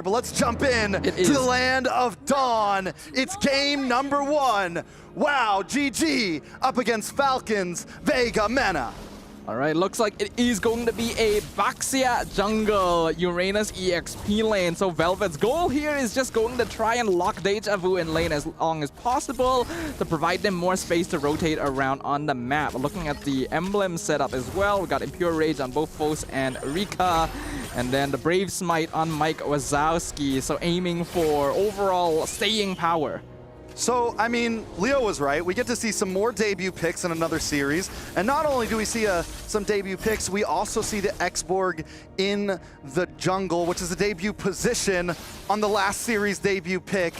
But let's jump in to the land of Dawn. It's game number 1. WAOW GG up against Falcons Vega Mena. All right, looks like it is going to be a Baxia jungle Uranus EXP lane. So Velvet's goal here is just going to try and lock Deja Vu in lane as long as possible to provide them more space to rotate around on the map. Looking at the emblem setup as well, we got Impure Rage on both Foes and Rika. And then the Brave Smite on Mike Wazowski. So aiming for overall staying power. So, I mean, Leo was right. We get to see some more debut picks in another series. And not only do we see some debut picks, we also see the Xborg in the jungle, which is the debut position on the last series debut pick.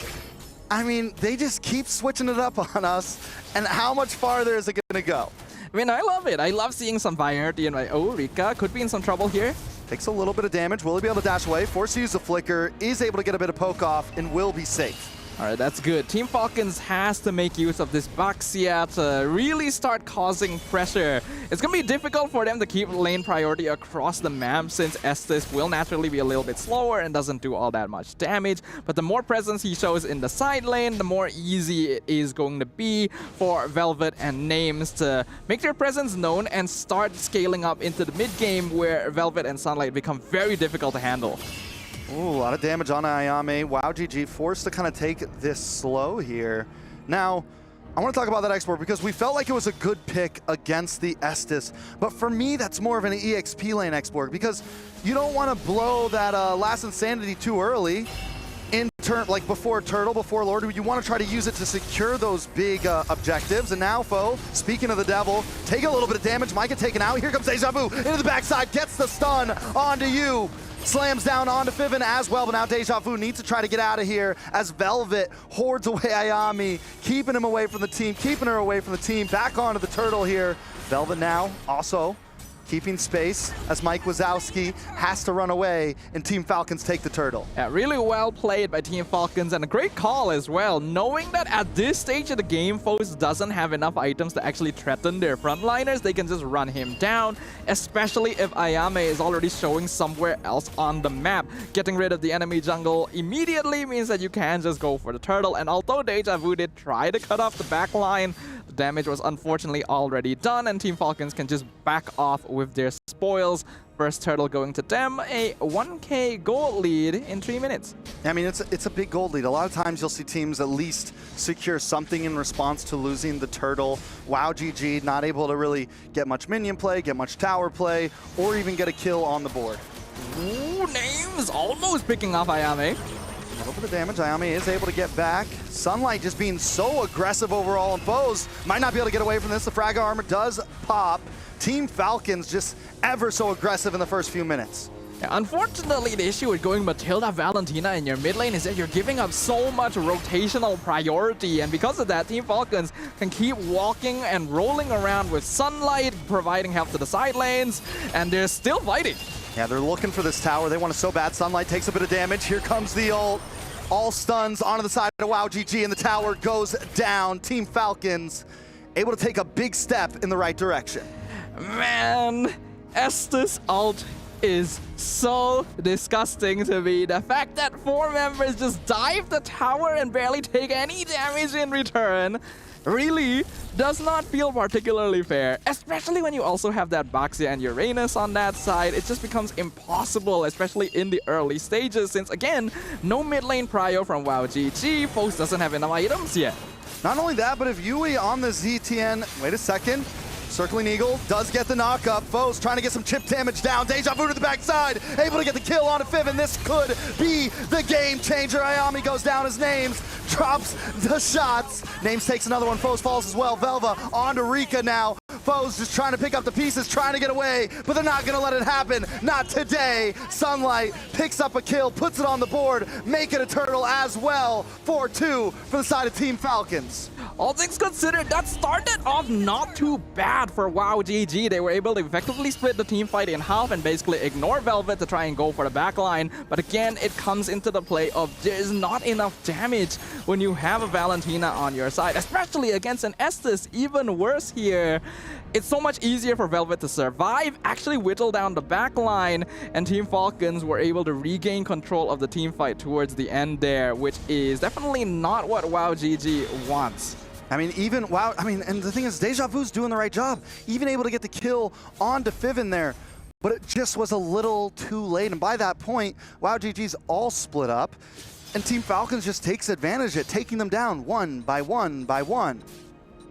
I mean, they just keep switching it up on us. And how much farther is it going to go? I mean, I love it. I love seeing some variety and like, oh, Rika could be in some trouble here. Takes a little bit of damage. Will he be able to dash away? Forced to use the flicker. Is able to get a bit of poke off and will be safe. All right, that's good. Team Falcons has to make use of this Baxia to really start causing pressure. It's going to be difficult for them to keep lane priority across the map since Estes will naturally be a little bit slower and doesn't do all that much damage. But the more presence he shows in the side lane, the more easy it is going to be for Velvet and Names to make their presence known and start scaling up into the mid game where Velvet and Sunlight become very difficult to handle. Ooh, a lot of damage on Ayame. WAOW GG forced to kind of take this slow here. Now, I want to talk about that Xborg because we felt like it was a good pick against the Estes. But for me, that's more of an EXP lane Xborg because you don't want to blow that last Insanity too early. Like before Turtle, before Lord, you want to try to use it to secure those big objectives. And now, Foe, speaking of the devil, take a little bit of damage. Micah taken out. Here comes Deja Vu into the backside, gets the stun onto you. Slams down onto Fiven as well, but now Deja Vu needs to try to get out of here as Velvet hordes away Ayame, keeping him away from the team, keeping her away from the team. Back onto the Turtle here. Velvet now also keeping space as Mike Wazowski has to run away and Team Falcons take the Turtle. Yeah, really well played by Team Falcons and a great call as well, knowing that at this stage of the game, Foes doesn't have enough items to actually threaten their frontliners. They can just run him down, especially if Ayame is already showing somewhere else on the map. Getting rid of the enemy jungle immediately means that you can just go for the Turtle, and although Deja Vu did try to cut off the back line, the damage was unfortunately already done and Team Falcons can just back off with their spoils. First Turtle going to them, a 1k gold lead in 3 minutes. I mean, it's a big gold lead. A lot of times you'll see teams at least secure something in response to losing the Turtle. WAOW GG not able to really get much minion play, get much tower play, or even get a kill on the board. Ooh, Names almost picking off Ayame. A little bit of damage. Ayame is able to get back. Sunlight just being so aggressive overall and Foes might not be able to get away from this. The frag armor does pop. Team Falcons just ever so aggressive in the first few minutes. Yeah, unfortunately, the issue with going Matilda Valentina in your mid lane is that you're giving up so much rotational priority, and because of that, Team Falcons can keep walking and rolling around with Sunlight, providing help to the side lanes, and they're still fighting. Yeah, they're looking for this tower. They want it so bad. Sunlight takes a bit of damage. Here comes the ult. All stuns onto the side of WAOW GG, and the tower goes down. Team Falcons able to take a big step in the right direction. Man, Estes ult is so disgusting to me. The fact that 4 members just dive the tower and barely take any damage in return really does not feel particularly fair, especially when you also have that Baxia and Uranus on that side. It just becomes impossible, especially in the early stages, since again, no mid lane prio from WAOW GG. Foes doesn't have enough items yet. Not only that, but if Yui on the ZTN, wait a second, Circling Eagle does get the knock-up. Foes trying to get some chip damage down. Deja Vu to the backside, able to get the kill onto Fiven. This could be the game changer. Ayame goes down as Names, drops the shots. Names takes another one, Foes falls as well. Velva onto Rika now. Foes just trying to pick up the pieces, trying to get away, but they're not gonna let it happen. Not today. Sunlight picks up a kill, puts it on the board, make it a Turtle as well. 4-2 for the side of Team Falcons. All things considered, that started off not too bad for WAOW GG. They were able to effectively split the team fight in half and basically ignore Velvet to try and go for the backline. But again, it comes into the play of there's not enough damage when you have a Valentina on your side, especially against an Estes. Even worse here. It's so much easier for Velvet to survive, actually whittle down the backline, and Team Falcons were able to regain control of the team fight towards the end there, which is definitely not what WAOW GG wants. I mean, even WAOW, and the thing is, Deja Vu's doing the right job, even able to get the kill on to Fiven there, but it just was a little too late. And by that point, WAOW GG's all split up, and Team Falcons just takes advantage of it, taking them down one by one by one.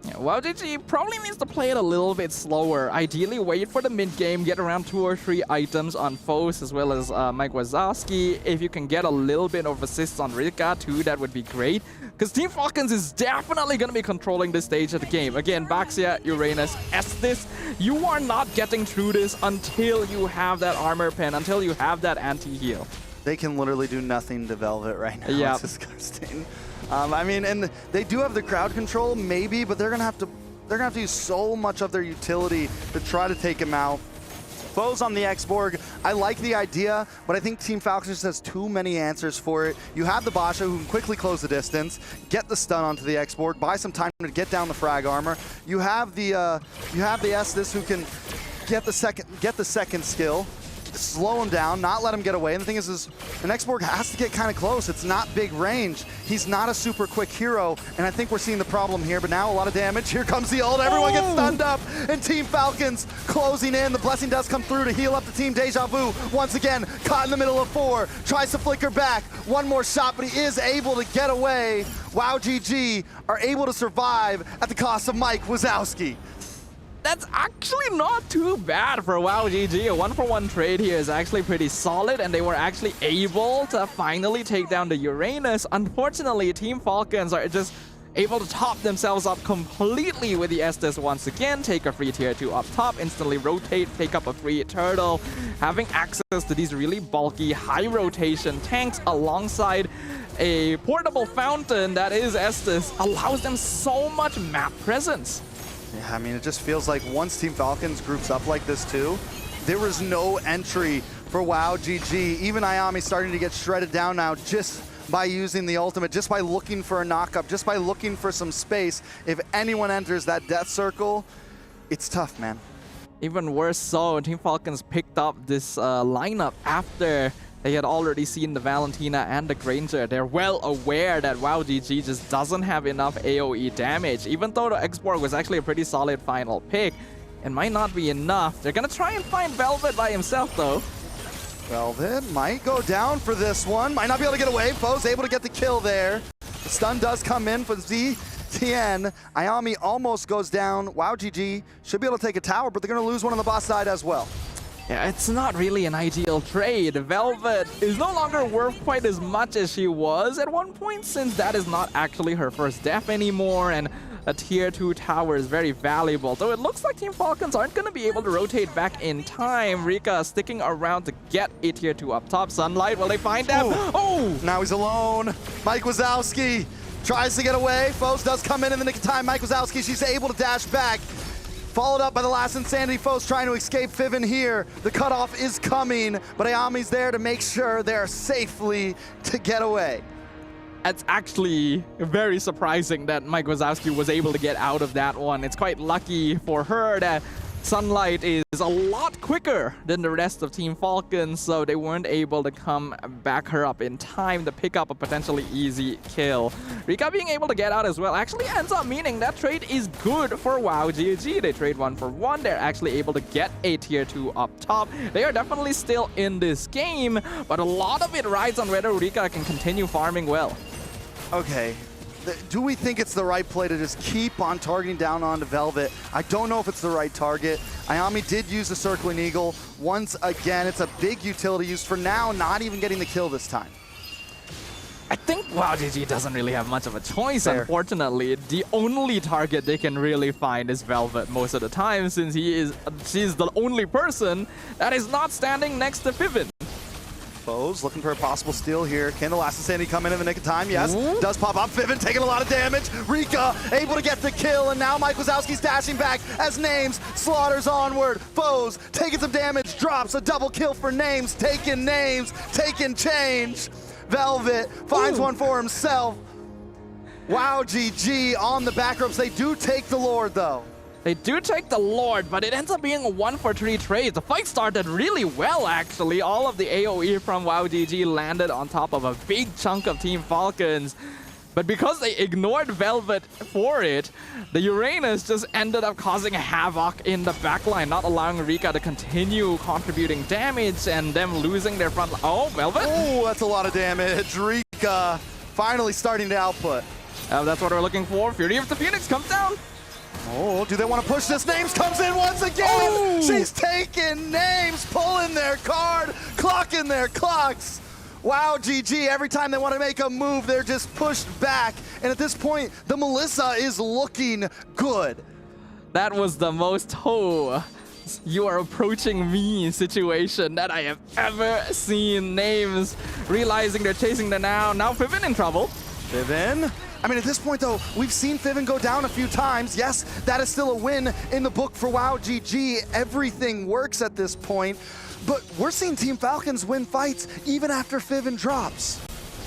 Yeah, WAOW GG probably needs to play it a little bit slower. Ideally, wait for the mid-game, get around 2 or 3 items on Foes as well as Mike Wazowski. If you can get a little bit of assists on Rika too, that would be great. Because Team Falcons is definitely going to be controlling this stage of the game. Again, Baxia, Uranus, Estes, you are not getting through this until you have that armor pen, until you have that anti-heal. They can literally do nothing to Velvet right now. Yep. It's disgusting. And they do have the crowd control, maybe, but they're gonna have to use so much of their utility to try to take him out. Foes on the X-Borg, I like the idea, but I think Team Falcons just has too many answers for it. You have the Basha who can quickly close the distance, get the stun onto the X-Borg, buy some time to get down the frag armor. You have the Estes who can get the second skill, slow him down, not let him get away. And the thing is an X-Borg has to get kind of close. It's not big range. He's not a super quick hero, and I think we're seeing the problem here, but now a lot of damage. Here comes the ult. Everyone gets stunned up, and Team Falcons closing in. The blessing does come through to heal up the team. Deja Vu, once again, caught in the middle of 4, tries to flicker back. One more shot, but he is able to get away. WAOW GG are able to survive at the cost of Mike Wazowski. That's actually not too bad for WAOW GG. A 1-for-1 trade here is actually pretty solid, and they were actually able to finally take down the Uranus. Unfortunately, Team Falcons are just able to top themselves up completely with the Estes once again. Take a free tier 2 up top, instantly rotate, take up a free turtle. Having access to these really bulky, high rotation tanks alongside a portable fountain that is Estes allows them so much map presence. Yeah, I mean, it just feels like once Team Falcons groups up like this too, there was no entry for WAOW GG. Even Ayami starting to get shredded down now just by using the ultimate, just by looking for a knock-up, just by looking for some space. If anyone enters that death circle, it's tough, man. Even worse so, Team Falcons picked up this lineup after they had already seen the Valentina and the Granger. They're well aware that WAOW GG just doesn't have enough AoE damage. Even though the X-Borg was actually a pretty solid final pick, it might not be enough. They're gonna try and find Velvet by himself though. Velvet might go down for this one. Might not be able to get away. Foe's able to get the kill there. The stun does come in for ZTN. Ayami almost goes down. WAOW GG should be able to take a tower, but they're gonna lose one on the boss side as well. Yeah, it's not really an ideal trade. Velvet is no longer worth quite as much as she was at one point, since that is not actually her first death anymore, and a tier 2 tower is very valuable. Though it looks like Team Falcons aren't going to be able to rotate back in time. Rika sticking around to get a tier 2 up top. Sunlight, will they find them? Oh! Now he's alone. Mike Wazowski tries to get away. Foes does come in the nick of time. Mike Wazowski, she's able to dash back. Followed up by the last Insanity. Foes trying to escape Fiven here. The cutoff is coming, but Ayami's there to make sure they're safely to get away. It's actually very surprising that Mike Wazowski was able to get out of that one. It's quite lucky for her that Sunlight is a lot quicker than the rest of Team Falcons, so they weren't able to come back her up in time to pick up a potentially easy kill. Rika being able to get out as well actually ends up meaning that trade is good for WAOW GG. They trade 1-for-1. They're actually able to get a tier 2 up top. They are definitely still in this game, but a lot of it rides on whether Rika can continue farming well. Okay. Do we think it's the right play to just keep on targeting down onto Velvet? I don't know if it's the right target. Ayami did use the Circling Eagle. Once again, it's a big utility use for now, not even getting the kill this time. I think WAOW GG doesn't really have much of a choice, Fair. Unfortunately. The only target they can really find is Velvet most of the time, since she's the only person that is not standing next to Fiven. Foes looking for a possible steal here. Can the last insanity come in the nick of time? Yes. Ooh. Does pop up. Fiven taking a lot of damage. Rika able to get the kill, and now Mike Wazowski's dashing back as Names slaughters onward. Foes taking some damage. Drops a double kill for Names. Taking change. Velvet finds one for himself. WAOW GG on the back ropes. They do take the Lord though. They do take the Lord, but it ends up being a 1-for-3 trade. The fight started really well, actually. All of the AoE from WAOW GG landed on top of a big chunk of Team Falcons. But because they ignored Velvet for it, the Uranus just ended up causing havoc in the backline, not allowing Rika to continue contributing damage and them losing their front line. Oh, Velvet? Oh, that's a lot of damage. Rika finally starting to output. That's what we're looking for. Fury of the Phoenix comes down. Oh, do they want to push this? Names comes in once again. Oh! She's taking Names, pulling their card, clocking their clocks. WAOW GG, every time they want to make a move, they're just pushed back. And at this point, the Melissa is looking good. That was the most you are approaching me situation that I have ever seen. Names realizing they're chasing them now. Now Fiven in trouble. Fiven. I mean, at this point, though, we've seen Fiven go down a few times. Yes, that is still a win in the book for WAOW GG. Everything works at this point. But we're seeing Team Falcons win fights even after Fiven drops.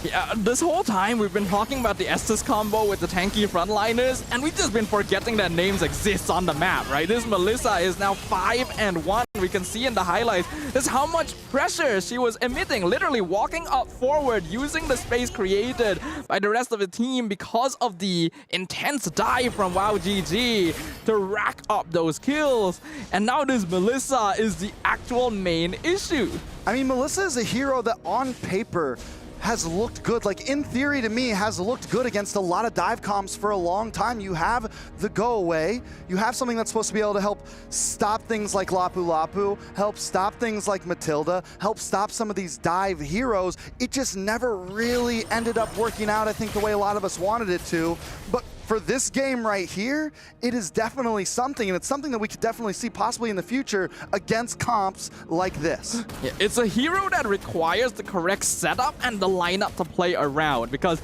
Yeah, this whole time we've been talking about the Estes combo with the tanky frontliners, and we've just been forgetting that Names exist on the map, right? This Melissa is now 5-1. We can see in the highlights just how much pressure she was emitting, literally walking up forward, using the space created by the rest of the team because of the intense dive from WAOW GG to rack up those kills. And now this Melissa is the actual main issue. I mean, Melissa is a hero that on paper has looked good, like in theory to me, has looked good against a lot of dive comps for a long time. You have the go away, you have something that's supposed to be able to help stop things like Lapu Lapu, help stop things like Matilda, help stop some of these dive heroes. It just never really ended up working out, I think, the way a lot of us wanted it to. But for this game right here, it is definitely something, and it's something that we could definitely see possibly in the future against comps like this. Yeah, it's a hero that requires the correct setup and the lineup to play around, because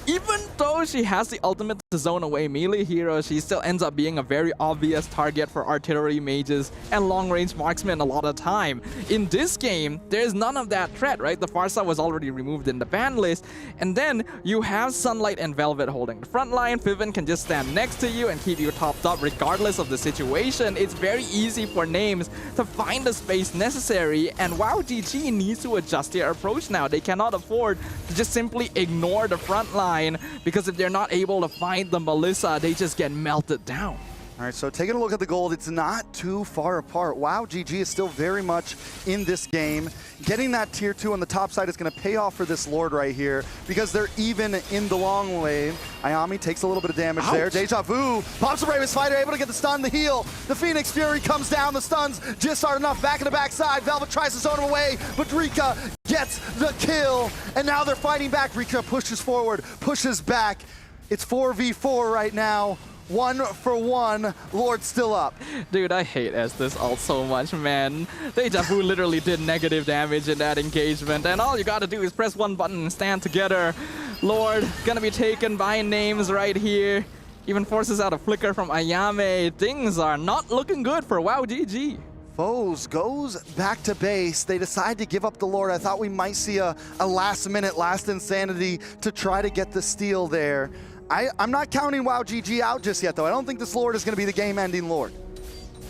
even though she has the ultimate zone away melee hero, she still ends up being a very obvious target for artillery mages and long-range marksmen a lot of time. In this game, there's none of that threat, right? The Farsa was already removed in the ban list, and then you have Sunlight and Velvet holding the front line. Fiven can just stand next to you and keep you topped up regardless of the situation. It's very easy for Names to find the space necessary, and WAOW GG needs to adjust their approach now. They cannot afford to just simply ignore the front line, because if they're not able to find the Melissa, they just get melted down. All right, so taking a look at the gold, it's not too far apart. WAOW GG is still very much in this game. Getting that tier 2 on the top side is going to pay off for this Lord right here, because they're even in the long wave. Ayami takes a little bit of damage there. Deja Vu pops the Bravest Fighter, able to get the stun, the heal. The Phoenix Fury comes down, the stuns just aren't enough. Back in the backside, Velvet tries to zone him away, but Rika gets the kill. And now they're fighting back. Rika pushes forward, pushes back. It's 4v4 right now. 1-for-1, Lord still up. Dude, I hate Estes ult so much, man. Deja Vu literally did negative damage in that engagement, and all you gotta do is press one button and stand together. Lord gonna be taken by Names right here. Even forces out a flicker from Ayame. Things are not looking good for WAOW GG. Foes goes back to base. They decide to give up the Lord. I thought we might see a last-minute, last insanity to try to get the steal there. I'm not counting WAOW GG out just yet, though. I don't think this Lord is going to be the game-ending Lord.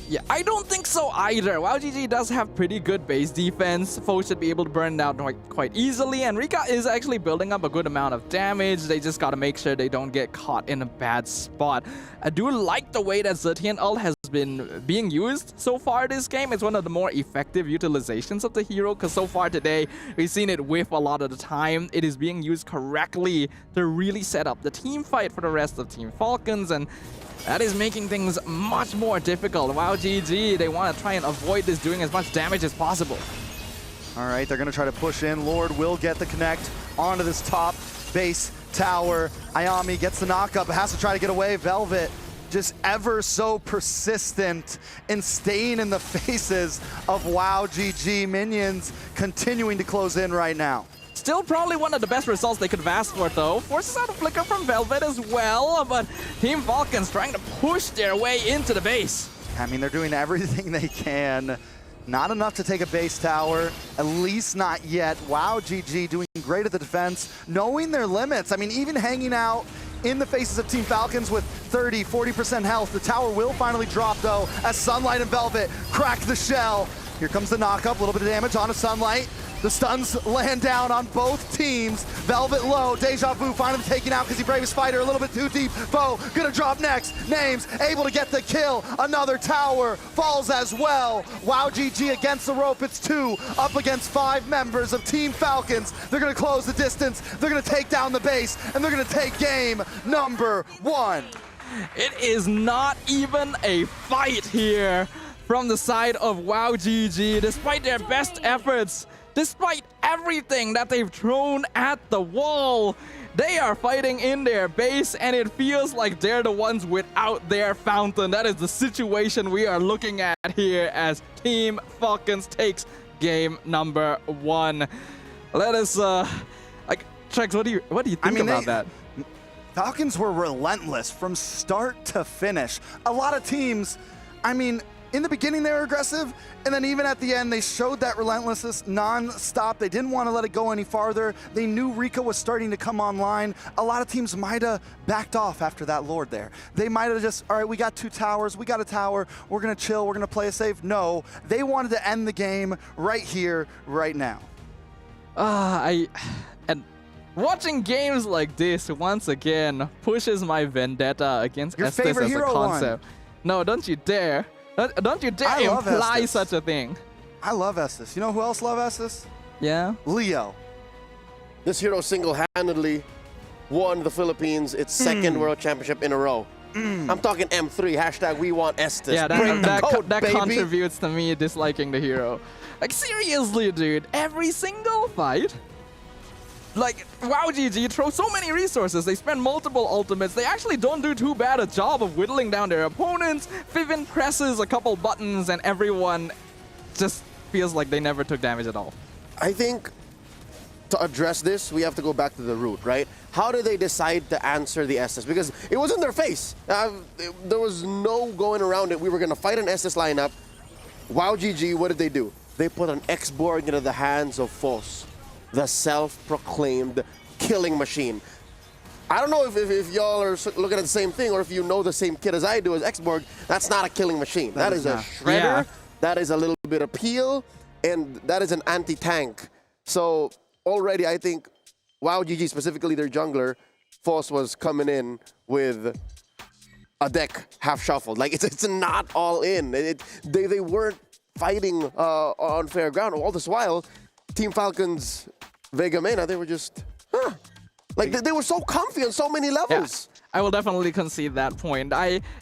Yeah, I don't think so either. WAOW GG does have pretty good base defense. Foes should be able to burn it out quite easily, and Rika is actually building up a good amount of damage. They just gotta make sure they don't get caught in a bad spot. I do like the way that Zetian ult has been being used so far this game. It's one of the more effective utilizations of the hero, because so far today, we've seen it whiff a lot of the time. It is being used correctly to really set up the team fight for the rest of Team Falcons, and that is making things much more difficult. WAOW GG, they want to try and avoid this doing as much damage as possible. All right, they're going to try to push in. Lord will get the connect onto this top base tower. Ayami gets the knockup, but has to try to get away. Velvet just ever so persistent in staying in the faces of WAOW GG. Minions continuing to close in right now. Still probably one of the best results they could have asked for, though. Forces out a flicker from Velvet as well, but Team Falcons trying to push their way into the base. I mean, they're doing everything they can. Not enough to take a base tower, at least not yet. WAOW GG doing great at the defense, knowing their limits. I mean, even hanging out in the faces of Team Falcons with 30, 40% health. The tower will finally drop, though, as Sunlight and Velvet crack the shell. Here comes the knock-up, a little bit of damage on a Sunlight. The stuns land down on both teams. Velvet low, Deja Vu finally taken out because he bravest fighter, a little bit too deep. Bo gonna drop next. Names able to get the kill. Another tower falls as well. WAOW GG against the rope. It's 2 up against 5 members of Team Falcons. They're gonna close the distance. They're gonna take down the base, and they're gonna take game number 1. It is not even a fight here from the side of WAOW GG, despite their best efforts. Despite everything that they've thrown at the wall, they are fighting in their base, and it feels like they're the ones without their fountain. That is the situation we are looking at here as Team Falcons takes game number 1. Let us, Trex, what do you think about that? Falcons were relentless from start to finish. A lot of teams, I mean, in the beginning they were aggressive, and then even at the end they showed that relentlessness non-stop. They didn't want to let it go any farther. They knew Rika was starting to come online. A lot of teams might have backed off after that Lord there. They might have just, all right, we got 2 towers, we got a tower, we're gonna chill, we're gonna play it safe. No, they wanted to end the game right here, right now. And watching games like this once again pushes my vendetta against Your Estes favorite as a hero concept. No, don't you dare. Don't you dare imply such a thing. I love Estes. You know who else love Estes? Yeah? Leo. This hero single-handedly won the Philippines its 2nd World Championship in a row. I'm talking M3, hashtag we want Estes. Yeah, Bring the code, that baby. contributes to me disliking the hero. Like, seriously, dude, every single fight, like, WAOW GG throws so many resources. They spend multiple ultimates. They actually don't do too bad a job of whittling down their opponents. Vivin presses a couple buttons and everyone just feels like they never took damage at all. I think to address this, we have to go back to the root, right? How did they decide to answer the Estes? Because it was in their face. There was no going around it. We were going to fight an Estes lineup. WAOW GG, what did they do? They put an X-Borg into the hands of Foss, the self-proclaimed killing machine. I don't know if y'all are looking at the same thing or if you know the same kid as I do as X-Borg. That's not a killing machine. That is a shredder. Yeah. That is a little bit of peel, and that is an anti-tank. So already I think WAOW GG, specifically their jungler, Foss was coming in with a deck half shuffled. Like it's not all in. They weren't fighting on fair ground. All this while, Team Falcons Vega Mena, they were just, like they were so comfy on so many levels. Yeah, I will definitely concede that point.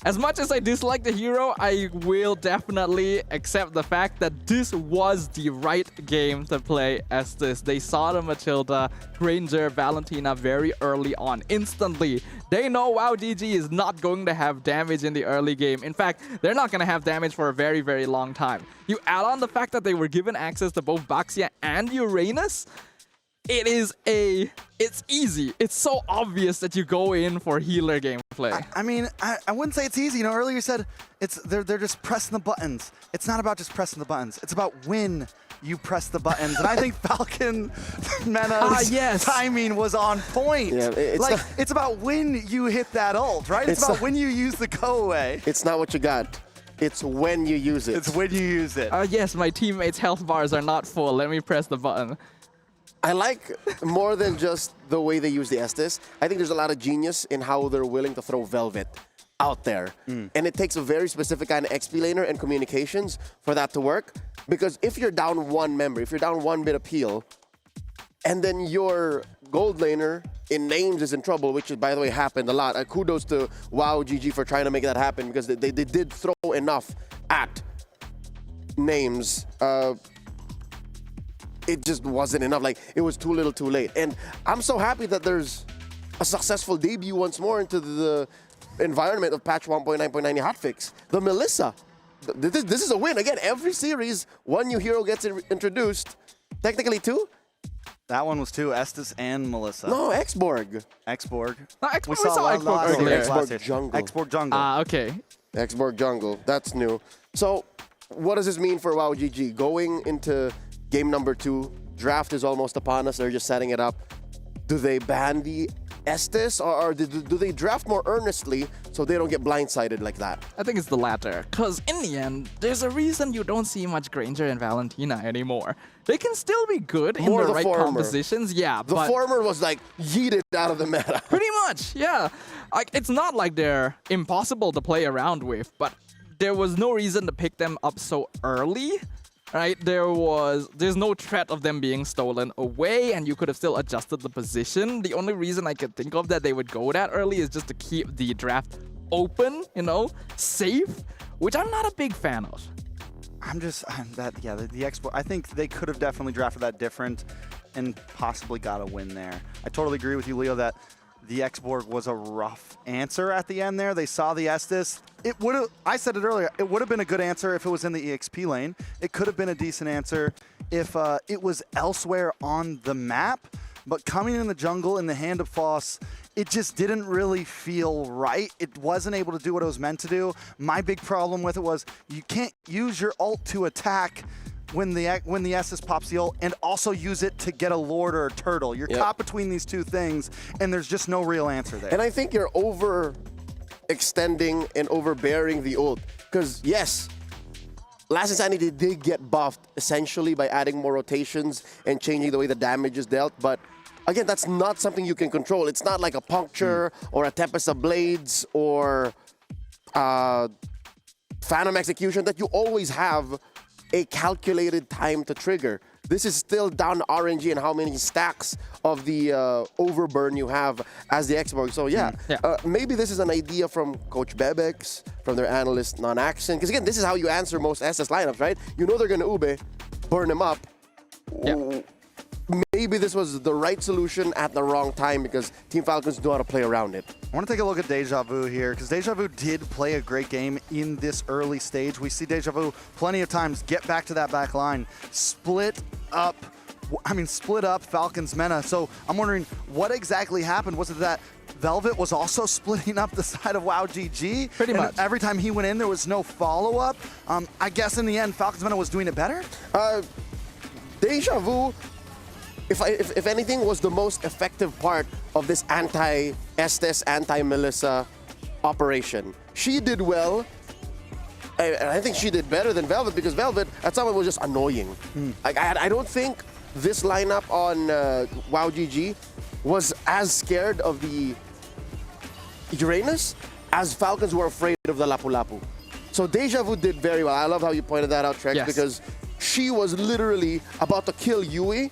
As much as I dislike the hero, I will definitely accept the fact that this was the right game to play Estes. They saw the Matilda, Granger, Valentina very early on, instantly. They know WAOW GG is not going to have damage in the early game. In fact, they're not going to have damage for a very, very long time. You add on the fact that they were given access to both Baxia and Uranus, it's easy. It's so obvious that you go in for healer gameplay. I mean, I wouldn't say it's easy. You know, earlier you said they're just pressing the buttons. It's not about just pressing the buttons. It's about when you press the buttons. And I think Falcon Mena's timing was on point. Yeah, it's about when you hit that ult, right? It's about when you use the go away. It's not what you got. It's when you use it. It's when you use it. Yes, my teammates' health bars are not full. Let me press the button. I like more than just the way they use the Estes. I think there's a lot of genius in how they're willing to throw Velvet out there. And it takes a very specific kind of XP laner and communications for that to work. Because if you're down 1 member, if you're down 1 bit of peel, and then your gold laner in names is in trouble, which, by the way, happened a lot. Kudos to WAOW GG for trying to make that happen because they did throw enough at names. It just wasn't enough. Like, it was too little too late. And I'm so happy that there's a successful debut once more into the environment of patch 1.9.90 hotfix. The Melissa. This is a win. Again, every series, one new hero gets introduced. Technically 2. That one was 2, Estes and Melissa. No, Xborg. Xborg. No, Xborg, We saw Xborg earlier. Xborg Jungle. Xborg Jungle. Okay. Xborg Jungle. That's new. So, what does this mean for WoW GG? Going into game number 2, draft is almost upon us. They're just setting it up. Do they ban the Estes, or do they draft more earnestly so they don't get blindsided like that? I think it's the latter, because in the end, there's a reason you don't see much Granger and Valentina anymore. They can still be good in the right compositions, yeah. The former was like yeeted out of the meta. Pretty much, yeah. Like, it's not like they're impossible to play around with, but there was no reason to pick them up so early. Right, there's no threat of them being stolen away, and you could have still adjusted the position. The only reason I could think of that they would go that early is just to keep the draft open, you know, safe, which I'm not a big fan of. The Xborg, I think they could have definitely drafted that different and possibly got a win there. I totally agree with you, Leo, that the Xborg was a rough answer at the end there. They saw the Estes. It would have, I said it earlier, it would have been a good answer if it was in the EXP lane. It could have been a decent answer if it was elsewhere on the map. But coming in the jungle in the hand of Foss, it just didn't really feel right. It wasn't able to do what it was meant to do. My big problem with it was you can't use your ult to attack when the Estes pops the ult, and also use it to get a Lord or a Turtle. You're caught between these two things, and there's just no real answer there. And I think you're overextending and overbearing the ult. Because, yes, Last Insanity did get buffed, essentially, by adding more rotations and changing the way the damage is dealt, but again, that's not something you can control. It's not like a Puncture or a Tempest of Blades or Phantom Execution that you always have a calculated time to trigger. This is still down to RNG and how many stacks of the overburn you have as the Xborg. So maybe this is an idea from Coach Bebex, from their analyst Non-Action. Because again, this is how you answer most SS lineups, right? You know they're going to ube, burn them up. Yep. Maybe this was the right solution at the wrong time because Team Falcons know how to play around it. I want to take a look at Deja Vu here because Deja Vu did play a great game in this early stage. We see Deja Vu plenty of times get back to that back line, split up Falcons meta. So I'm wondering what exactly happened. Was it that Velvet was also splitting up the side of WoW GG? Pretty much. Every time he went in, there was no follow-up. I guess in the end, Falcons meta was doing it better? Deja Vu, if anything, was the most effective part of this anti-Estes, anti-Melissa operation. She did well, and I think she did better than Velvet because Velvet, at some point, was just annoying. I don't think this lineup on WoW GG was as scared of the Uranus as Falcons were afraid of the Lapu Lapu. So Deja Vu did very well. I love how you pointed that out, Trex, because she was literally about to kill Yui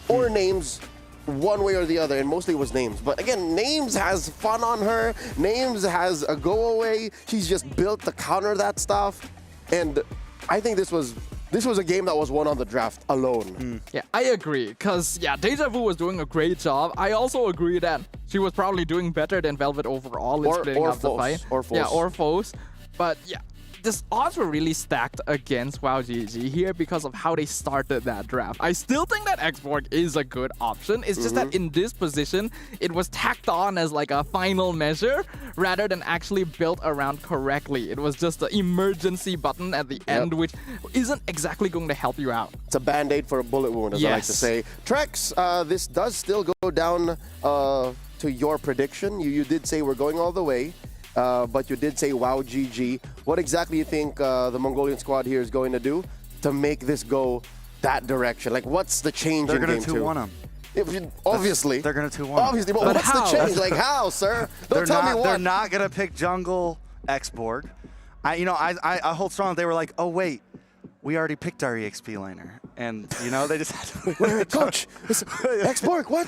or Names one way or the other, and mostly it was Names. But again, Names has fun on her. Names has a go away. She's just built to counter that stuff. And I think this was a game that was won on the draft alone. Yeah, I agree. Because, Deja Vu was doing a great job. I also agree that she was probably doing better than Velvet overall in splitting up the fight. Or Foes. Yeah, or Foes. But, the odds were really stacked against WoW GG here because of how they started that draft. I still think that Xborg is a good option. It's just that in this position, it was tacked on as like a final measure rather than actually built around correctly. It was just the emergency button at the end, which isn't exactly going to help you out. It's a band-aid for a bullet wound, as I like to say. Trex, this does still go down to your prediction. You did say we're going all the way. But you did say WoW GG. What exactly do you think the Mongolian squad here is going to do to make this go that direction? Like, what's the change in game 2? They're going to 2-1 them. Obviously. They're going to 2-1 Obviously, but what's how? the change? Like, how, sir? Don't tell me what. They're not going to pick jungle Xborg. I hold strong. They were like, oh, wait. We already picked our EXP laner. And, they just had to... Wait, coach. Xborg, what?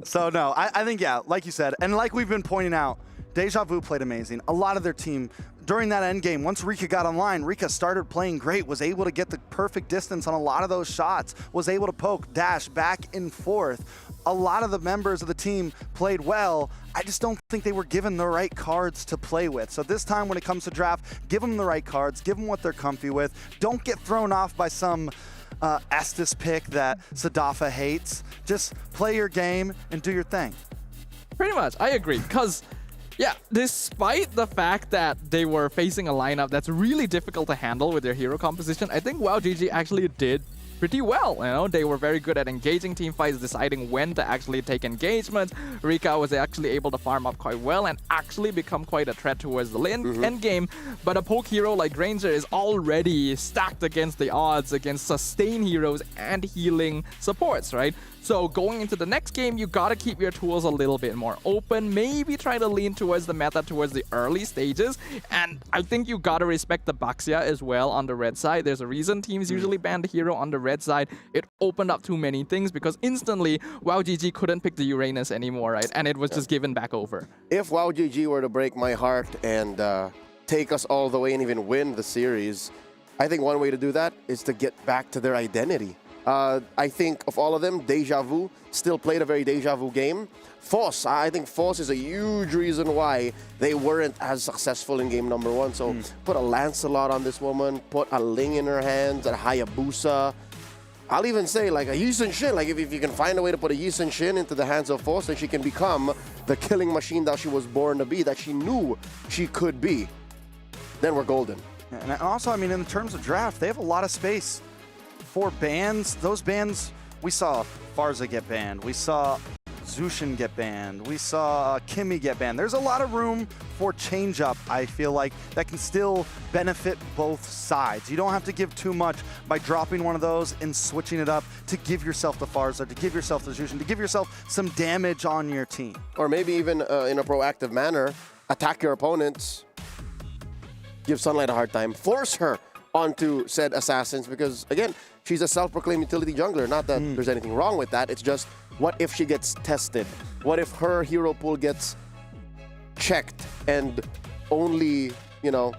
So, no, I think, like you said, and like we've been pointing out, Deja Vu played amazing. A lot of their team, during that end game, once Rika got online, Rika started playing great, was able to get the perfect distance on a lot of those shots, was able to poke, dash back and forth. a lot of the members of the team played well. I just don't think they were given the right cards to play with. So this time when it comes to draft, give them the right cards, give them what they're comfy with. Don't get thrown off by some Estes pick that Sadafa hates. Just play your game and do your thing. Pretty much, I agree. Because, yeah, despite the fact that they were facing a lineup that's really difficult to handle with their hero composition, I think WoW GG actually did pretty well. You know, they were very good at engaging team fights, deciding when to actually take engagements. Rika was actually able to farm up quite well and actually become quite a threat towards the end game. But a poke hero like Granger is already stacked against the odds against sustain heroes and healing supports, right? So going into the next game, you gotta keep your tools a little bit more open. Maybe try to lean towards the meta towards the early stages. And I think you gotta respect the Baxia as well on the red side. There's a reason teams usually ban the hero on the red side. It opened up too many things because instantly WoW GG couldn't pick the Uranus anymore, right? And it was just given back over. If WoW GG were to break my heart and take us all the way and even win the series, I think one way to do that is to get back to their identity. I think of all of them, Deja Vu still played a very Deja Vu game. Foss, I think Foss is a huge reason why they weren't as successful in game number 1. So put a Lancelot on this woman, put a Ling in her hands, a Hayabusa. I'll even say like a Yi Sun-shin. Like if you can find a way to put a Yi Sun-shin into the hands of Foss, then she can become the killing machine that she was born to be, that she knew she could be. Then we're golden. And also, I mean, in terms of draft, they have a lot of space for bans. Those bans, we saw Farza get banned. We saw Zushin get banned. We saw Kimmy get banned. There's a lot of room for change up, I feel like, that can still benefit both sides. You don't have to give too much by dropping one of those and switching it up to give yourself the Farza, to give yourself the Zushin, to give yourself some damage on your team. Or maybe even in a proactive manner, attack your opponents, give Sunlight a hard time, force her onto said assassins, because again, she's a self-proclaimed utility jungler. Not that there's anything wrong with that. It's just, what if she gets tested? What if her hero pool gets checked and only, you know,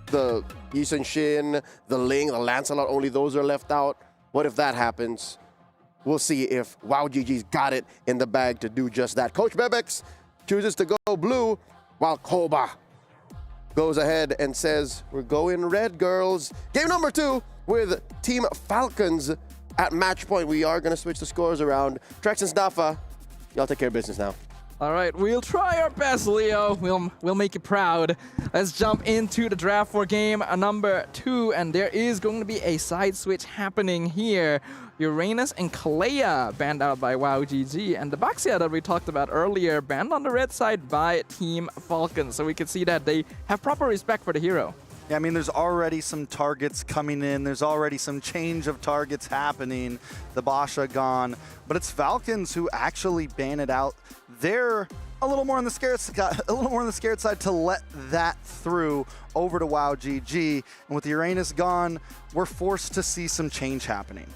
the Yi Sun-shin, the Ling, the Lancelot, only those are left out? What if that happens? We'll see if WoW GG's got it in the bag to do just that. Coach Bebex chooses to go blue, while Koba goes ahead and says, we're going red, girls. Game number 2 with Team Falcons at match point. We are going to switch the scores around. Trex and Snafa, y'all take care of business now. All right, we'll try our best, Leo. We'll make you proud. Let's jump into the draft for game number 2, and there is going to be a side switch happening here. Uranus and Kalea banned out by WoW GG, and the Baxia that we talked about earlier banned on the red side by Team Falcons. So we can see that they have proper respect for the hero. Yeah, I mean, there's already some targets coming in. There's already some change of targets happening. The Basha gone, but it's Falcons who actually ban it out. They're a little more on the scared side to let that through over to WoW GG. And with the Uranus gone, we're forced to see some change happening.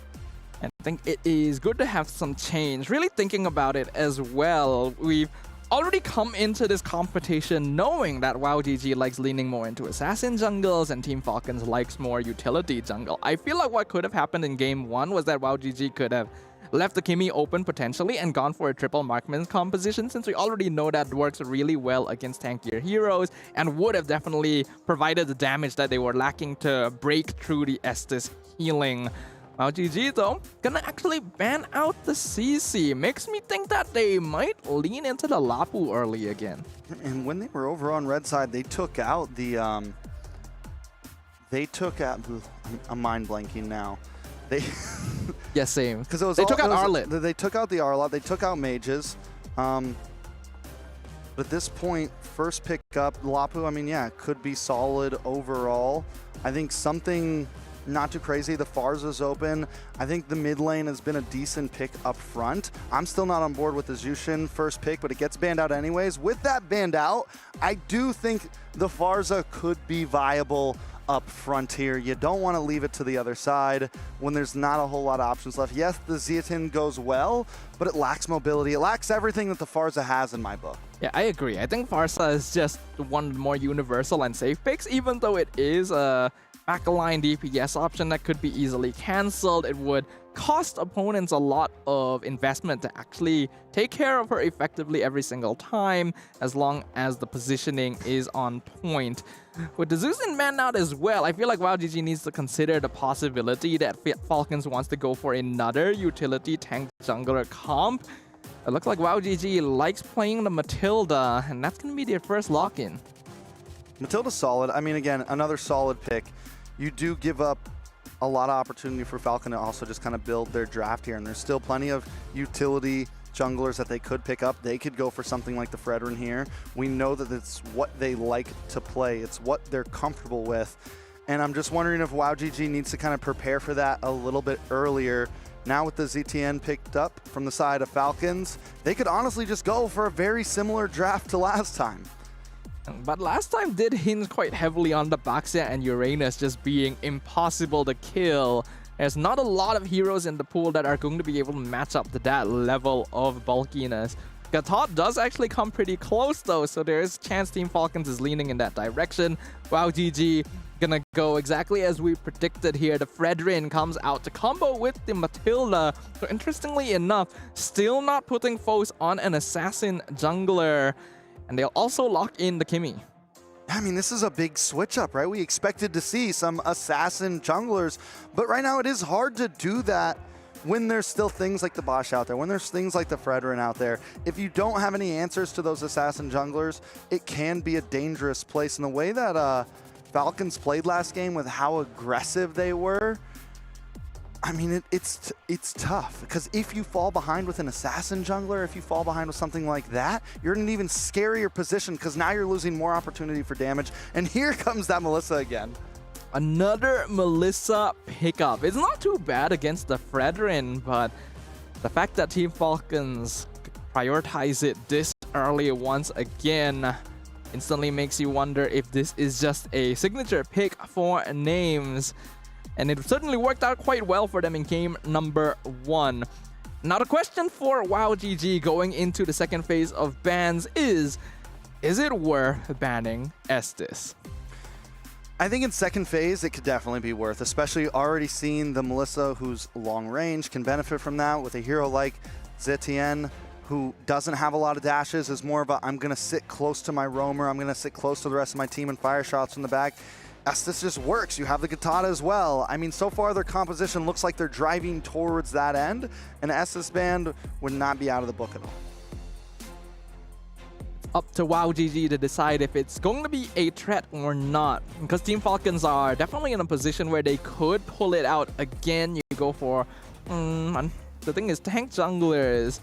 I think it is good to have some change. Really thinking about it as well, we've already come into this competition knowing that WoW GG likes leaning more into assassin jungles and Team Falcons likes more utility jungle. I feel like what could have happened in game 1 was that WoW GG could have left the Kimmy open potentially and gone for a triple marksman composition, since we already know that works really well against tankier heroes and would have definitely provided the damage that they were lacking to break through the Estes healing. WoW GG though, gonna actually ban out the CC. Makes me think that they might lean into the Lapu early again. And when they were over on red side, they took out the, I'm mind blanking now. Yeah, same. Because it was they took out Arlet. They took out the Arlot. They took out mages. But at this point, first pick up Lapu. I mean, yeah, could be solid overall. I think something not too crazy. The Farza's open. I think the mid lane has been a decent pick up front. I'm still not on board with the Zushin first pick, but it gets banned out anyways. With that banned out, I do think the Farza could be viable up front here. You don't want to leave it to the other side when there's not a whole lot of options left. Yes, the Zeatin goes well, but it lacks mobility. It lacks everything that the Farza has in my book. Yeah, I agree. I think Farza is just one of the more universal and safe picks, even though it is a backline DPS option that could be easily cancelled. It would cost opponents a lot of investment to actually take care of her effectively every single time, as long as the positioning is on point. With the Zeus in man out as well, I feel like WAOW needs to consider the possibility that Falcons wants to go for another utility tank jungler comp. It looks like WAOW likes playing the Matilda, and that's going to be their first lock-in. Matilda's solid. I mean, again, another solid pick. You do give up a lot of opportunity for Falcon to also just kind of build their draft here, and there's still plenty of utility junglers that they could pick up. They could go for something like the Fredrin here. We know that it's what they like to play. It's what they're comfortable with, and I'm just wondering if WAOW needs to kind of prepare for that a little bit earlier. Now with the ZTN picked up from the side of Falcons, they could honestly just go for a very similar draft to last time. But last time did hinge quite heavily on the Baxia and Uranus just being impossible to kill. There's not a lot of heroes in the pool that are going to be able to match up to that level of bulkiness. Gatot does actually come pretty close though, so there is a chance Team Falcons is leaning in that direction. WAOW gonna go exactly as we predicted here. The Fredrin comes out to combo with the Matilda. So interestingly enough, still not putting foes on an assassin jungler. And they'll also lock in the Kimmy. I mean, this is a big switch up, right? We expected to see some assassin junglers, but right now it is hard to do that when there's still things like the Bosch out there, when there's things like the Fredrin out there. If you don't have any answers to those assassin junglers, it can be a dangerous place. And the way that Falcons played last game with how aggressive they were, I mean, it's tough, because if you fall behind with an assassin jungler, if you fall behind with something like that, you're in an even scarier position, because now you're losing more opportunity for damage. And here comes that Melissa again. Another Melissa pickup. It's not too bad against the Fredrin, but the fact that Team Falcons prioritize it this early once again instantly makes you wonder if this is just a signature pick for names. And it certainly worked out quite well for them in game number 1. Now the question for WAOW going into the second phase of bans is it worth banning Estes? I think in second phase, it could definitely be worth, especially already seeing the Melissa, who's long range, can benefit from that with a hero like ZTN, who doesn't have a lot of dashes, is more of a, I'm going to sit close to my roamer, I'm going to sit close to the rest of my team and fire shots from the back. Estes just works. You have the Katana as well. I mean, so far their composition looks like they're driving towards that end, and Estes band would not be out of the book at all. Up to WAOW to decide if it's going to be a threat or not, because Team Falcons are definitely in a position where they could pull it out again. You go for the thing is, tank junglers,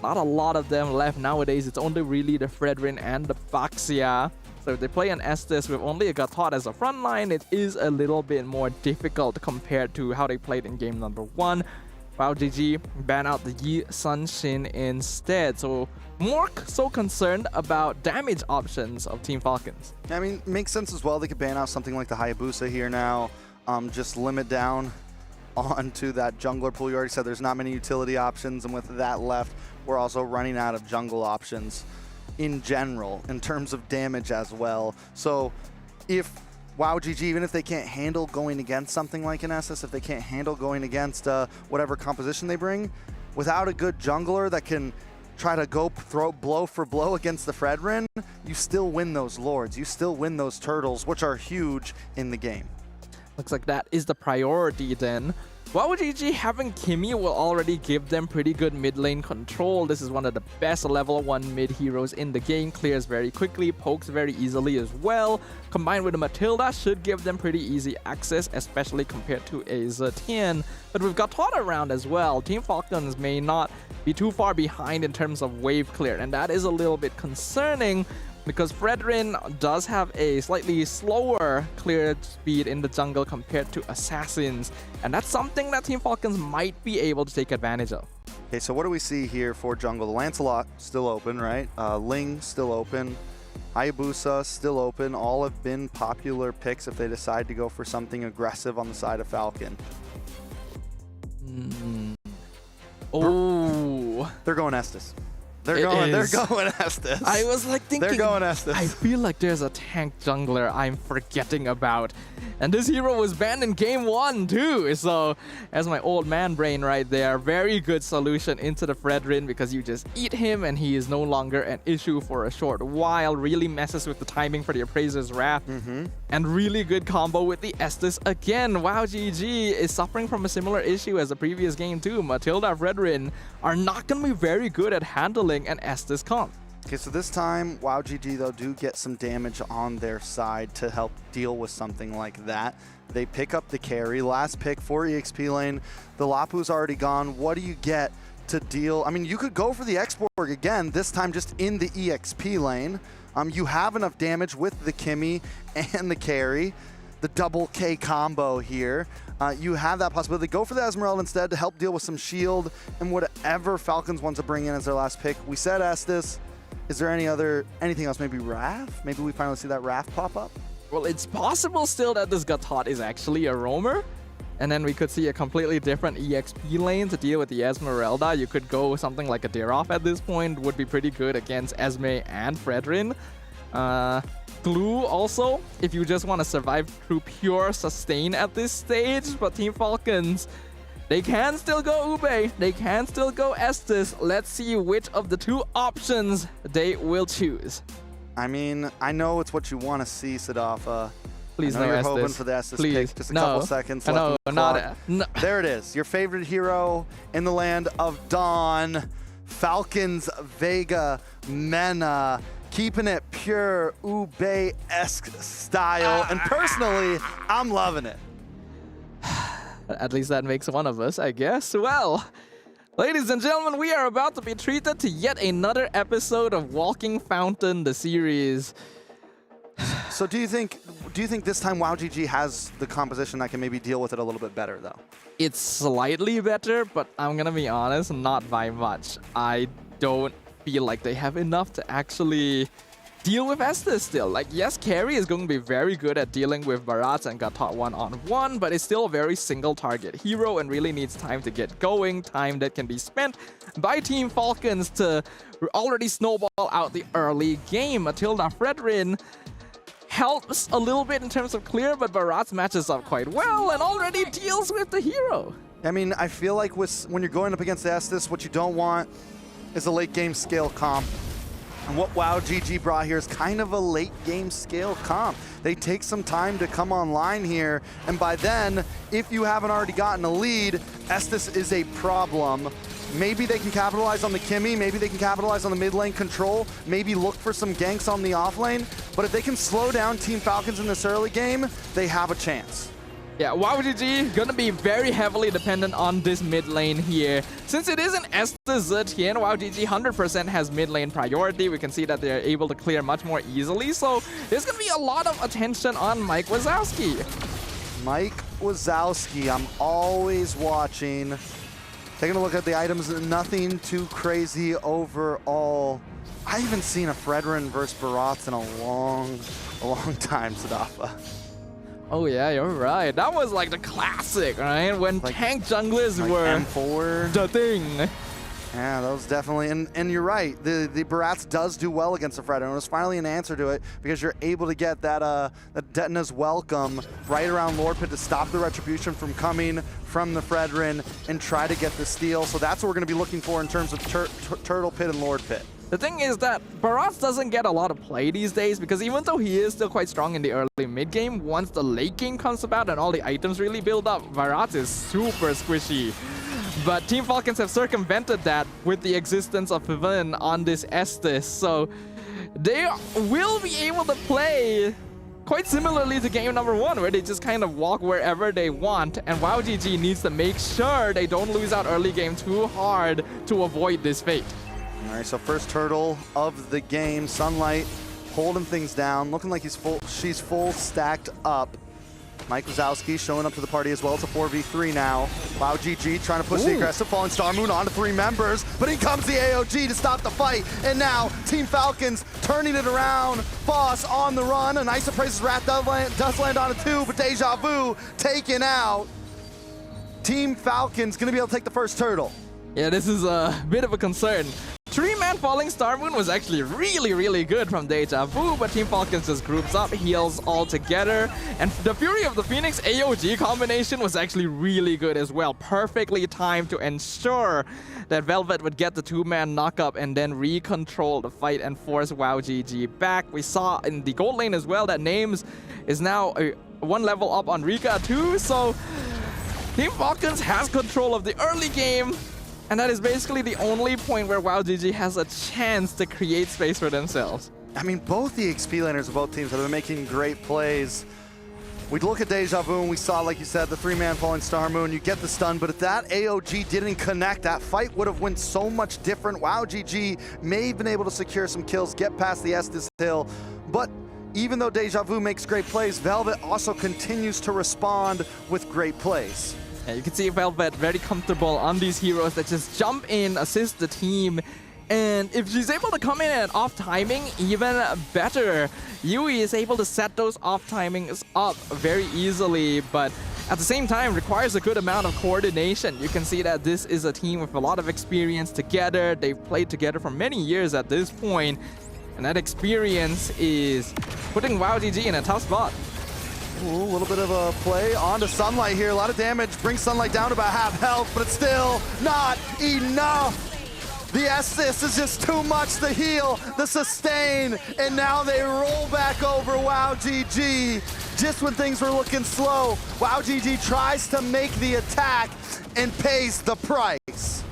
not a lot of them left nowadays. It's only really the Fredrin and the Baxia. So if they play an Estes with only a Gatot as a front line, it is a little bit more difficult compared to how they played in game number 1. WAOW ban out the Yi Sun Shin instead. So more so concerned about damage options of Team Falcons. I mean, makes sense as well. They could ban out something like the Hayabusa here now. Just limit down onto that jungler pool. You already said there's not many utility options, and with that left, we're also running out of jungle options in general, in terms of damage as well. So if WAOW, even if they can't handle going against something like an Estes, if they can't handle going against whatever composition they bring, without a good jungler that can try to go throw blow for blow against the Fredrin, you still win those Lords, you still win those Turtles, which are huge in the game. Looks like that is the priority then. WAOW having Kimmy will already give them pretty good mid lane control. This is one of the best level 1 mid heroes in the game. Clears very quickly, pokes very easily as well. Combined with the Matilda should give them pretty easy access, especially compared to a ZTN. But we've got Todd around as well. Team Falcons may not be too far behind in terms of wave clear, and that is a little bit concerning, because Fredrin does have a slightly slower clear speed in the jungle compared to Assassins, and that's something that Team Falcons might be able to take advantage of. Okay, so what do we see here for jungle? The Lancelot still open, right? Ling still open. Hayabusa still open. All have been popular picks if they decide to go for something aggressive on the side of Falcon. Oh, They're going Estes. They're going Estes. I was like thinking, they're going Estes. I feel like there's a tank jungler I'm forgetting about. And this hero was banned in game 1 too. So as my old man brain right there, very good solution into the Fredrin because you just eat him and he is no longer an issue for a short while. Really messes with the timing for the Appraiser's Wrath. And really good combo with the Estes again. WAOW GG is suffering from a similar issue as the previous game too. Matilda Fredrin are not going to be very good at handling an Estes comp. Okay, so this time, WAOW GG, though, do get some damage on their side to help deal with something like that. They pick up the carry. Last pick for EXP lane. The Lapu's already gone. What do you get to deal? I mean, you could go for the export again, this time just in the EXP lane. You have enough damage with the Kimmy and the carry. The double K combo here. You have that possibility. Go for the Esmeralda instead to help deal with some shield and whatever Falcons want to bring in as their last pick. We said Estes. Is there anything else? Maybe Wrath? Maybe we finally see that Wrath pop up? Well, it's possible still that this Gatot is actually a roamer. And then we could see a completely different EXP lane to deal with the Esmeralda. You could go something like a Dirov at this point. Would be pretty good against Esme and Fredrin. Glue also, if you just want to survive through pure sustain at this stage. But Team Falcons, they can still go Ube. They can still go Estes. Let's see which of the two options they will choose. I mean, I know it's what you want to see, Sadafa. Please I know no you're Estes. Hoping for the Estes Please. pick. Just a No. couple seconds left. No, on the not clock. no. There it is. Your favorite hero in the land of Dawn. Falcons, Vega, Mena. Keeping it pure Ube-esque style. And personally, I'm loving it. At least that makes one of us, I guess. Well, ladies and gentlemen, we are about to be treated to yet another episode of Walking Fountain, the series. So do you think this time WAOW GG has the composition that can maybe deal with it a little bit better, though? It's slightly better, but I'm gonna be honest, not by much. I don't feel like they have enough to actually deal with Estes still. Like, yes, carry is going to be very good at dealing with Barat and Gatot one-on-one, but it's still a very single target hero and really needs time to get going, time that can be spent by Team Falcons to already snowball out the early game. Matilda Fredrin helps a little bit in terms of clear, but Barat matches up quite well and already deals with the hero. I mean, I feel like when you're going up against Estes, what you don't want is a late game scale comp. And what WAOW GG brought here is kind of a late game scale comp. They take some time to come online here, and by then, if you haven't already gotten a lead, Estes is a problem. Maybe they can capitalize on the Kimmy, maybe they can capitalize on the mid lane control, maybe look for some ganks on the off lane, but if they can slow down Team Falcons in this early game, they have a chance. Yeah, WAOW GG gonna be very heavily dependent on this mid lane here. Since it is an Estes Zetian, WAOW GG 100% has mid lane priority. We can see that they're able to clear much more easily. So there's gonna be a lot of attention on Mike Wazowski. Mike Wazowski, I'm always watching. Taking a look at the items, nothing too crazy overall. I haven't seen a Fredrin versus Barat in a long time, Sadafa. Oh yeah, you're right. That was like the classic, right? When Like- tank junglers Like were M4. the thing. Yeah, that was definitely, and you're right. The Barats does do well against the Fredrin. And it was finally an answer to it because you're able to get that Detna's welcome right around Lord Pit to stop the retribution from coming from the Fredrin and try to get the steal. So that's what we're going to be looking for in terms of Turtle Pit and Lord Pit. The thing is that Barat doesn't get a lot of play these days because even though he is still quite strong in the early mid game, once the late game comes about and all the items really build up, Barat is super squishy. But Team Falcons have circumvented that with the existence of Vivin on this Estes, so they will be able to play quite similarly to game number 1, where they just kind of walk wherever they want, and WAOW GG needs to make sure they don't lose out early game too hard to avoid this fate. All right, so first turtle of the game. Sunlight holding things down, looking like she's full stacked up. Mike Wazowski showing up to the party as well. It's a 4v3 now. WAOW GG trying to push the aggressive Falling Star Moon onto 3 members, but in comes the AOG to stop the fight. And now Team Falcons turning it around. Boss on the run. A nice Appraiser's Wrath does land on a 2, but Deja Vu taken out. Team Falcons gonna be able to take the first turtle. Yeah, this is a bit of a concern. 3-man Falling Star Moon was actually really good from Deja Vu, but Team Falcons just groups up, heals all together. And the Fury of the Phoenix AOG combination was actually really good as well. Perfectly timed to ensure that Velvet would get the 2-man knock-up and then recontrol the fight and force WAOW GG back. We saw in the gold lane as well that Names is now 1 level up on Rika too, so Team Falcons has control of the early game. And that is basically the only point where WAOW GG has a chance to create space for themselves. I mean, both the XP laners of both teams have been making great plays. We'd look at Deja Vu and we saw, like you said, the 3-man Falling Star Moon. You get the stun, but if that AOG didn't connect, that fight would have went so much different. WAOW GG may have been able to secure some kills, get past the Estes hill, but even though Deja Vu makes great plays, Velvet also continues to respond with great plays. Yeah, you can see Velvet very comfortable on these heroes that just jump in, assist the team. And if she's able to come in at off timing, even better. Yui is able to set those off timings up very easily, but at the same time requires a good amount of coordination. You can see that this is a team with a lot of experience together. They've played together for many years at this point, and that experience is putting WAOW GG in a tough spot. Ooh, a little bit of a play onto Sunlight here. A lot of damage. Brings Sunlight down to about half health, but it's still not enough. The assist is just too much. The heal, the sustain, and now they roll back over WAOW GG. Just when things were looking slow, WAOW GG tries to make the attack and pays the price.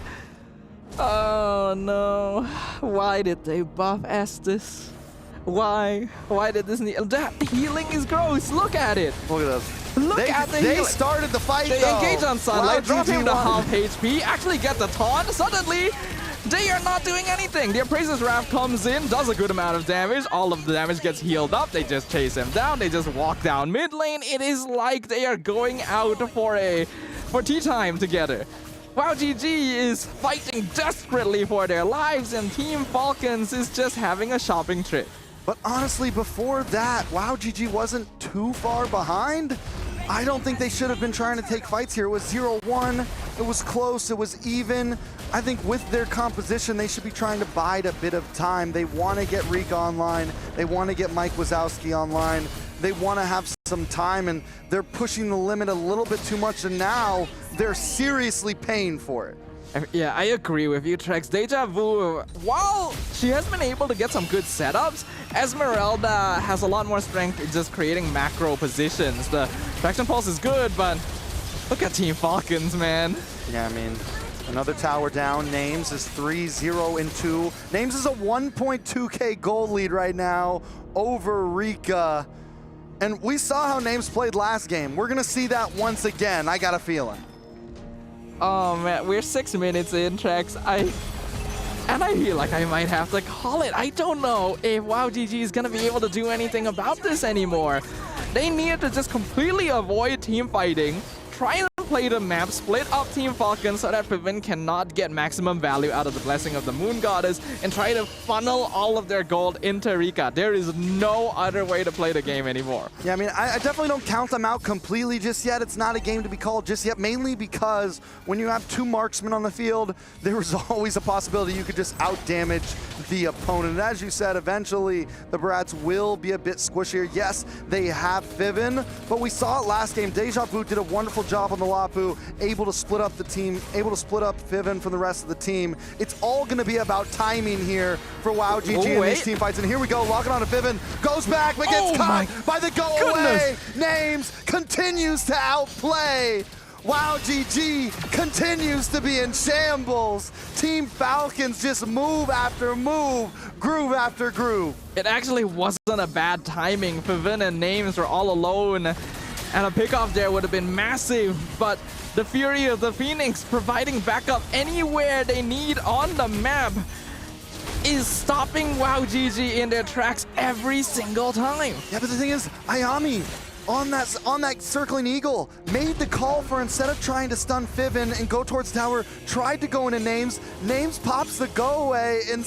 Oh no. Why did they buff Estes? Why? Why did this need? That healing is gross. Look at it. Look at this. Look at the healing. They started the fight, They though. engage on Sunlight, WAOW drop him GG to won. half HP, actually get the taunt. Suddenly, they are not doing anything. The Appraiser's Wrath comes in, does a good amount of damage. All of the damage gets healed up. They just chase him down. They just walk down mid lane. It is like they are going out for tea time together. WAOW GG is fighting desperately for their lives, and Team Falcons is just having a shopping trip. But honestly, before that, WAOW GG wasn't too far behind. I don't think they should have been trying to take fights here. It was 0-1, it was close, it was even. I think with their composition, they should be trying to bide a bit of time. They want to get Rika online, they want to get Mike Wazowski online, they want to have some time, and they're pushing the limit a little bit too much, and now they're seriously paying for it. Yeah, I agree with you, Trex. Deja Vu, while she has been able to get some good setups, Esmeralda has a lot more strength in just creating macro positions. The Traction Pulse is good, but look at Team Falcons, man. Yeah, I mean, another tower down. Names is 3-0-2. Names is a 1.2k gold lead right now over Rika. And we saw how Names played last game. We're going to see that once again, I got a feeling. Oh man, we're 6 minutes in, Trex. I feel like I might have to call it. I don't know if WAOW GG is gonna be able to do anything about this anymore. They need to just completely avoid team fighting, try and play the map, split up Team Falcons so that Pivin cannot get maximum value out of the Blessing of the Moon Goddess, and try to funnel all of their gold into Rika. There is no other way to play the game anymore. Yeah, I mean, I definitely don't count them out completely just yet. It's not a game to be called just yet, mainly because when you have 2 marksmen on the field, there is always a possibility you could just out-damage the opponent. And as you said, eventually the Brats will be a bit squishier. Yes, they have Pivin, but we saw it last game. Deja Vu did a wonderful job on the Lapu, able to split up the team, able to split up Pivin from the rest of the team. It's all going to be about timing here for WAOW GG in these team fights. And here we go, locking on to Pivin, goes back, but gets caught by the go away. Names continues to outplay. WAOW GG continues to be in shambles. Team Falcons just move after move, groove after groove. It actually wasn't a bad timing. Pivin and Names were all alone, and a pickoff there would have been massive, but the Fury of the Phoenix providing backup anywhere they need on the map is stopping WAOW GG in their tracks every single time. Yeah, but the thing is, Ayami on that circling eagle made the call for, instead of trying to stun Pivin and go towards tower, tried to go into Names. Names pops the go away and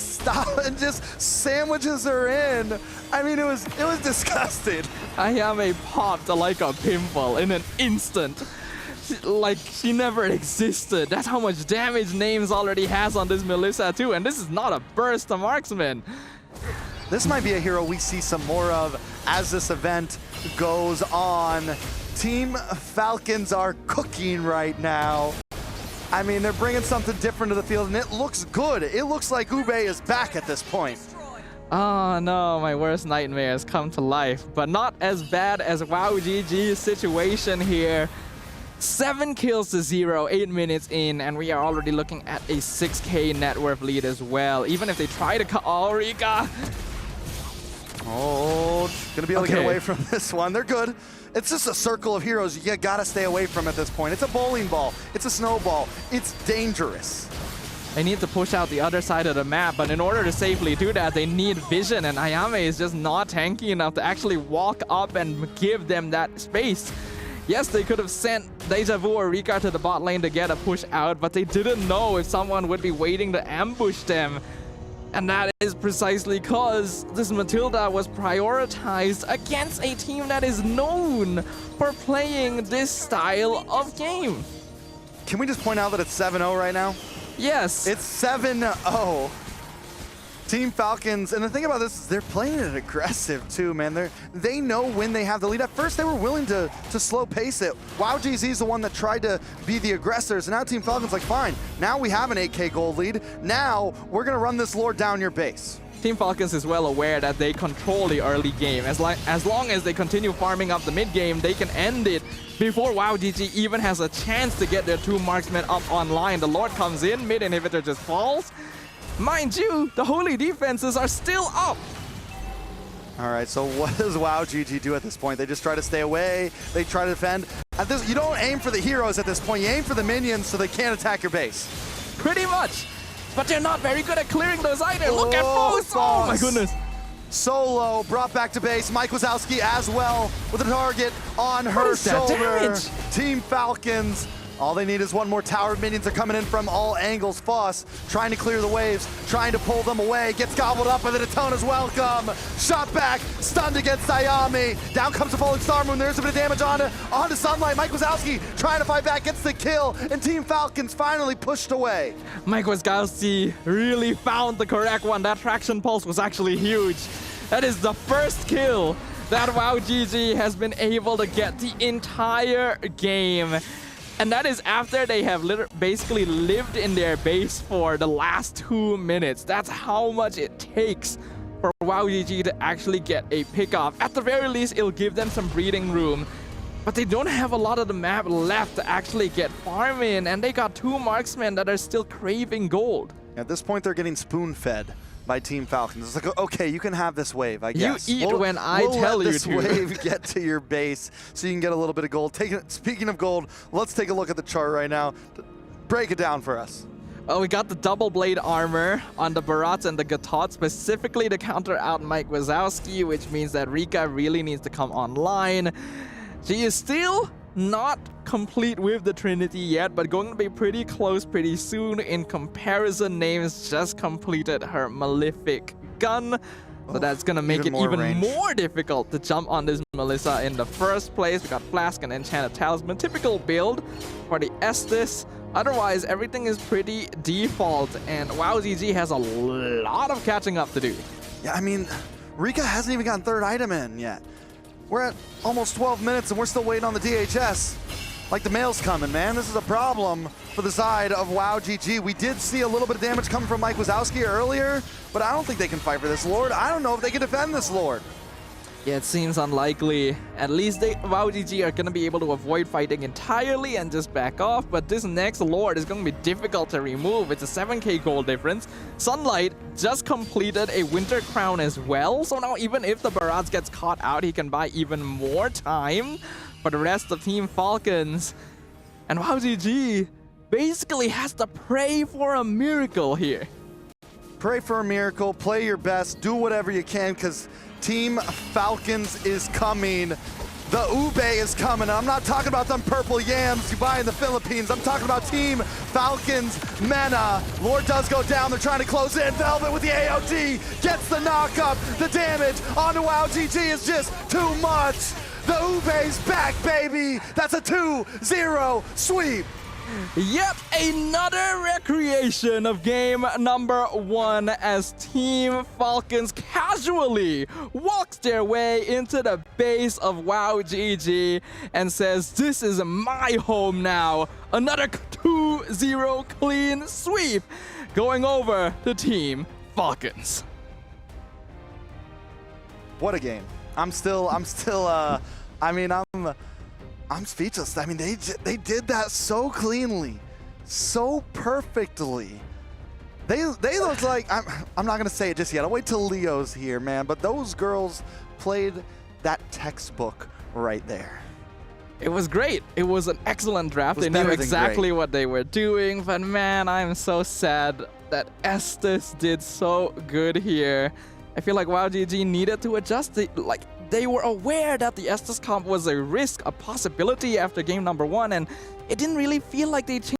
just sandwiches her in. I mean, it was disgusting. Ayame popped like a pimple in an instant. like she never existed. That's how much damage Names already has on this Melissa too, and this is not a burst of marksman. This might be a hero we see some more of as this event goes on. Team Falcons are cooking right now. I mean, they're bringing something different to the field, and it looks good. It looks like WAOW is back at this point. Oh no, my worst nightmare has come to life, but not as bad as WAOW GG's situation here. 7 kills to 0, 8 minutes in, and we are already looking at a 6K net worth lead as well. Even if they try to cut, oh, Rika. Oh, gonna be able to get away from this one. They're good. It's just a circle of heroes you gotta stay away from at this point. It's a bowling ball. It's a snowball. It's dangerous. They need to push out the other side of the map, but in order to safely do that, they need vision, and Ayame is just not tanky enough to actually walk up and give them that space. Yes, they could have sent Deja Vu or Rika to the bot lane to get a push out, but they didn't know if someone would be waiting to ambush them. And that is precisely because this Matilda was prioritized against a team that is known for playing this style of game. Can we just point out that it's 7-0 right now? Yes. It's 7-0. Team Falcons, and the thing about this is they're playing it aggressive too, man. They know when they have the lead. At first, they were willing to slow pace it. WAOW GZ is the one that tried to be the aggressors, and now Team Falcons like, fine, now we have an 8K gold lead. Now we're gonna run this lord down your base. Team Falcons is well aware that they control the early game. As long as they continue farming up the mid game, they can end it before WAOW GG even has a chance to get their 2 marksmen up online. The lord comes in, mid inhibitor just falls. Mind you, the holy defenses are still up. All right, so what does WAOW GG do at this point? They just try to stay away. They try to defend. At this, you don't aim for the heroes at this point. You aim for the minions so they can't attack your base. Pretty much. But they're not very good at clearing those either. Look at Foss. Oh my goodness. Solo brought back to base. Mike Wazowski as well with a target on her shoulder. Team Falcons. All they need is one more tower. Minions are coming in from all angles. Foss trying to clear the waves, trying to pull them away. Gets gobbled up, and the Daytona's welcome. Shot back, stunned against Ayame. Down comes the Falling Star Moon. There's a bit of damage onto Sunlight. Mike Wazowski trying to fight back, gets the kill, and Team Falcons finally pushed away. Mike Wazowski really found the correct one. That traction pulse was actually huge. That is the first kill that WAOW GG has been able to get the entire game. And that is after they have basically lived in their base for the last 2 minutes. That's how much it takes for WAOW GG to actually get a pickoff. At the very least, it'll give them some breathing room. But they don't have a lot of the map left to actually get farm in, and they got 2 marksmen that are still craving gold. At this point, they're getting spoon-fed by Team Falcons. It's like, okay, you can have this wave, I guess. You eat when I tell you to. We'll let this wave get to your base so you can get a little bit of gold. Speaking of gold, let's take a look at the chart right now. Break it down for us. Oh, we got the double blade armor on the Barats and the Gatot specifically to counter out Mike Wazowski, which means that Rika really needs to come online. She is still not complete with the Trinity yet, but going to be pretty close pretty soon. In comparison, Names just completed her Malefic gun, so that's going to make it even more difficult to jump on this Melissa in the first place. We got Flask and Enchanted Talisman, typical build for the Estes. Otherwise, everything is pretty default, and WAOW GG has a lot of catching up to do. Yeah, I mean, Rika hasn't even gotten 3rd item in yet. We're at almost 12 minutes, and we're still waiting on the DHS. Like the mail's coming, man. This is a problem for the side of WAOW GG. We did see a little bit of damage coming from Mike Wazowski earlier, but I don't think they can fight for this Lord. I don't know if they can defend this Lord. Yeah, it seems unlikely. At least WAOW GG are going to be able to avoid fighting entirely and just back off, but this next Lord is going to be difficult to remove. It's a 7K gold difference. Sunlight just completed a Winter Crown as well, so now even if the Barats gets caught out, he can buy even more time for the rest of Team Falcons. And WAOW GG basically has to pray for a miracle here. Pray for a miracle, play your best, do whatever you can, because Team Falcons is coming. The Ube is coming. I'm not talking about them purple yams you buy in the Philippines. I'm talking about Team Falcons Mena. Lord does go down. They're trying to close in. Velvet with the AOD gets the knock up. The damage onto WAOW GG is just too much. The Ube's back, baby! That's a 2-0 sweep! Yet another recreation of game number 1 as Team Falcons casually walks their way into the base of WAOW GG and says, this is my home now. Another 2-0 clean sweep going over to Team Falcons. What a game. I'm speechless. I mean, they did that so cleanly, so perfectly. They look like, I'm not gonna say it just yet. I'll wait till Leo's here, man. But those girls played that textbook right there. It was great. It was an excellent draft. They knew exactly what they were doing. But man, I'm so sad that Estes did so good here. I feel like WAOW GG needed to adjust. They were aware that the Estes comp was a risk, a possibility after game number 1, and it didn't really feel like they changed